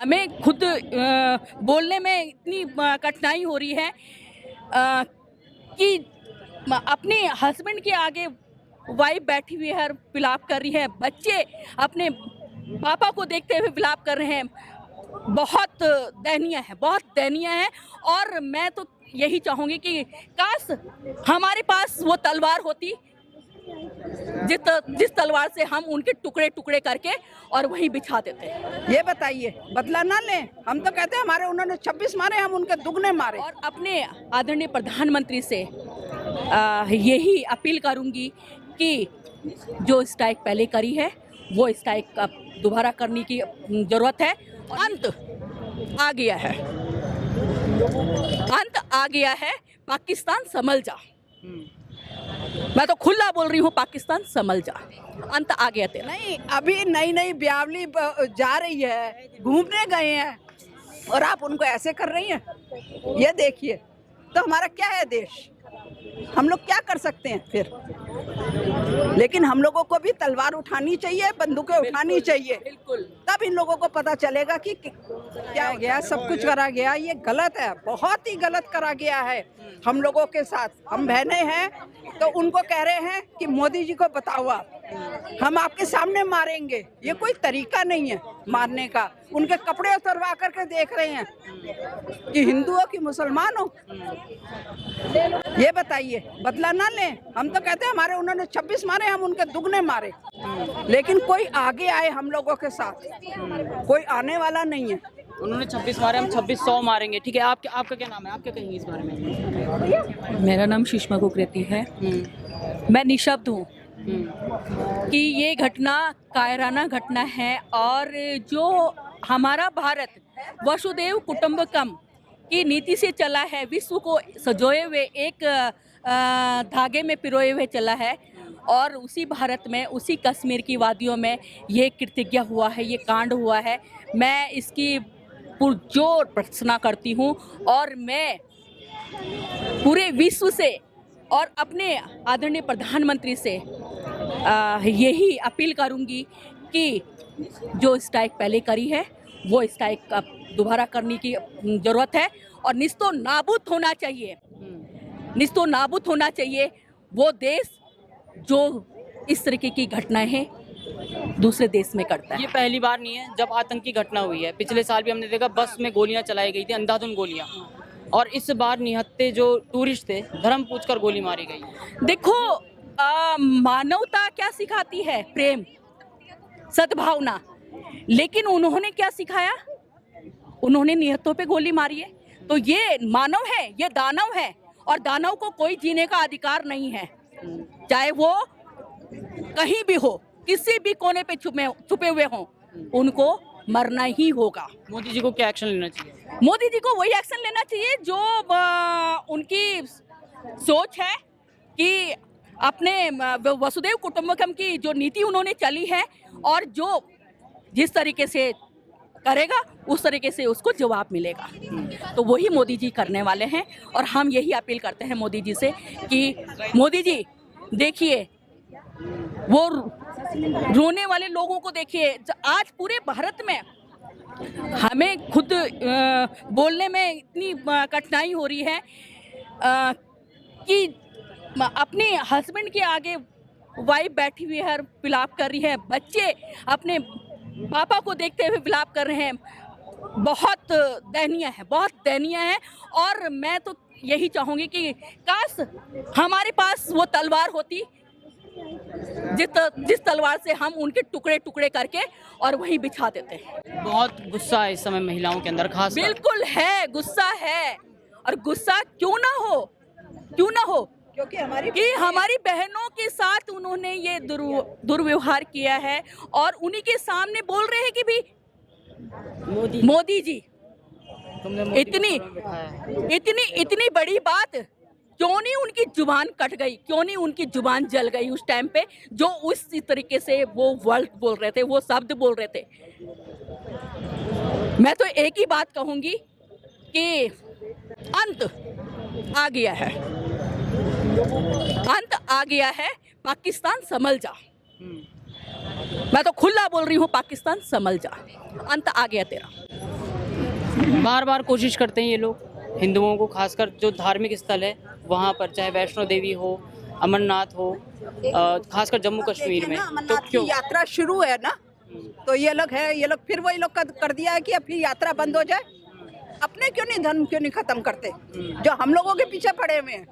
हमें खुद बोलने में इतनी कठिनाई हो रही है कि अपने हस्बैंड के आगे वाइफ बैठी हुई है और विलाप कर रही है, बच्चे अपने पापा को देखते हुए विलाप कर रहे हैं। बहुत दयनीय है, बहुत दयनीय है। और मैं तो यही चाहूँगी कि काश हमारे पास वो तलवार होती जिस तलवार से हम उनके टुकड़े टुकड़े करके और वहीं बिछा देते। ये बताइए, बदला ना लें। हम तो कहते हैं हमारे उन्होंने 26 मारे, हम उनके दुगने मारे। और अपने आदरणीय प्रधानमंत्री से यही अपील करूंगी कि जो स्ट्राइक पहले करी है वो स्ट्राइक का दोबारा करने की जरूरत है। अंत आ गया है, अंत आ गया है। पाकिस्तान संभल जा। मैं तो खुला बोल रही हूँ, पाकिस्तान संभल जा, अंत आ गया तेरा। नहीं, अभी नई नई ब्यावली जा रही है, घूमने गए हैं और आप उनको ऐसे कर रही हैं। ये देखिए, तो हमारा क्या है देश, हम लोग क्या कर सकते हैं फिर। लेकिन हम लोगों को भी तलवार उठानी चाहिए, बंदूकें उठानी चाहिए, बिल्कुल। तब इन लोगों को पता चलेगा कि क्या हो गया, सब कुछ करा गया। ये गलत है, बहुत ही गलत करा गया है हम लोगों के साथ। हम बहनें हैं तो उनको कह रहे हैं कि मोदी जी को बताओ आप, हम आपके सामने मारेंगे। ये कोई तरीका नहीं है मारने का। उनके कपड़े उतरवा करके देख रहे हैं कि हिंदू हो कि मुसलमान हो। ये बताइए, बदला ना लें। हम तो कहते हैं हमारे उन्होंने 26 मारे, हम उनके दुगने मारे। लेकिन कोई आगे आए हम लोगों के साथ, कोई आने वाला नहीं है। उन्होंने 26 मारे, हम 2600 मारेंगे। ठीक है, आपका क्या नाम है, आप क्या कहेंगे इस बारे में? मेरा नाम सुषमा कुकरेती है। मैं निशब्द हूँ कि ये घटना कायराना घटना है। और जो हमारा भारत वसुदेव कुटुंबकम की नीति से चला है, विश्व को सजोए हुए एक धागे में पिरोए हुए चला है, और उसी भारत में, उसी कश्मीर की वादियों में ये कृतज्ञ हुआ है, ये कांड हुआ है। मैं इसकी पुरजोर प्रार्थना करती हूँ और मैं पूरे विश्व से और अपने आदरणीय प्रधानमंत्री से यही अपील करूंगी कि जो स्ट्राइक पहले करी है वो स्ट्राइक का दोबारा करने की ज़रूरत है। और निस्तो नाबूद होना चाहिए, निस्तो नाबूद होना चाहिए वो देश जो इस तरीके की घटनाएं हैं दूसरे देश में करता है। ये पहली बार नहीं है जब आतंकी घटना हुई है। पिछले साल भी हमने देखा बस में गोलियां चलाई गई थी, अंधाधुंध गोलियां। और इस बार निहत्थे जो टूरिस्ट थे, धर्म पूछकर गोली मारी गई। देखो, मानवता क्या सिखाती है? प्रेम, सद्भावना। लेकिन उन्होंने क्या सिखाया? उन्होंने निहत्थों पे गोली मारी है। तो ये मानव है, ये दानव है, और दानव को कोई जीने का अधिकार नहीं है, चाहे वो कहीं भी हो, किसी भी कोने पे छुपे हुए हों, उनको मरना ही होगा। मोदी जी को क्या एक्शन लेना चाहिए? मोदी जी को वही एक्शन लेना चाहिए जो उनकी सोच है कि अपने वसुदेव कुटुंबकम की जो नीति उन्होंने चली है, और जो जिस तरीके से करेगा उस तरीके से उसको जवाब मिलेगा। तो वही मोदी जी करने वाले हैं। और हम यही अपील करते हैं मोदी जी से कि मोदी जी देखिए, वो रोने वाले लोगों को देखिए। आज पूरे भारत में हमें खुद बोलने में इतनी कठिनाई हो रही है कि अपने हस्बैंड के आगे वाइफ बैठी हुई है और विलाप कर रही है, बच्चे अपने पापा को देखते हुए विलाप कर रहे हैं। बहुत दयनीय है, बहुत दयनीय है। और मैं तो यही चाहूँगी कि काश हमारे पास वो तलवार होती जिस तलवार से हम उनके टुकड़े टुकड़े करके और वहीं बिछा देते। बहुत गुस्सा है इस समय महिलाओं के अंदर, खास बिल्कुल है, गुस्सा है। और गुस्सा क्यों ना हो, क्यों ना हो, क्योंकि हमारी बहनों के साथ उन्होंने ये दुर्व्यवहार किया है। और उन्हीं के सामने बोल रहे हैं कि भी मोदी जी, इतनी बड़ी बात क्यों नहीं उनकी जुबान कट गई, क्यों नहीं उनकी जुबान जल गई उस टाइम पे, जो उस तरीके से वो वर्ड बोल रहे थे, वो शब्द बोल रहे थे। मैं तो एक ही बात कहूंगी कि अंत आ गया है, अंत आ गया है। पाकिस्तान संभल जा। मैं तो खुला बोल रही हूँ, पाकिस्तान संभल जा, अंत आ गया तेरा। बार बार कोशिश करते हैं ये लोग हिंदुओं को, खासकर जो धार्मिक स्थल है वहाँ पर, चाहे वैष्णो देवी हो, अमरनाथ हो, खासकर जम्मू कश्मीर में, तो अमरनाथ की क्यों? यात्रा शुरू है ना, तो ये लोग है, ये लोग फिर वही लोग कर दिया है कि अब फिर यात्रा बंद हो जाए। अपने क्यों नहीं धर्म क्यों नहीं खत्म करते, जो हम लोगों के पीछे पड़े हुए हैं।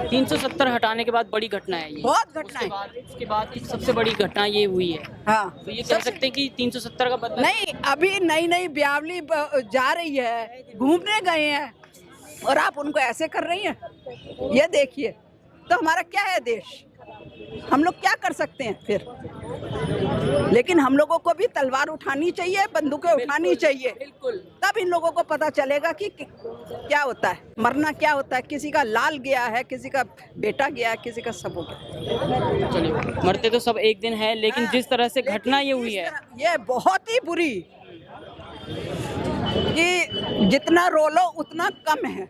370 हटाने के बाद बड़ी घटना है ये। बहुत घटना है। उसके बाद की सबसे बड़ी घटना ये हुई है। हाँ, तो ये कह सकते हैं कि 370 का बदला नहीं, अभी नई नई ब्यावली जा रही है, घूमने गए हैं और आप उनको ऐसे कर रही हैं। ये देखिए, तो हमारा क्या है देश, हम लोग क्या कर सकते हैं फिर। लेकिन हम लोगों को भी तलवार उठानी चाहिए, बंदूकें उठानी चाहिए, बिल्कुल। तब इन लोगों को पता चलेगा कि क्या होता है, मरना क्या होता है। किसी का लाल गया है, किसी का बेटा गया है, किसी का सब हो गया। चलिए, मरते तो सब एक दिन है, लेकिन जिस तरह से घटना ये हुई है, ये बहुत ही बुरी, कि जितना रो लो उतना कम है।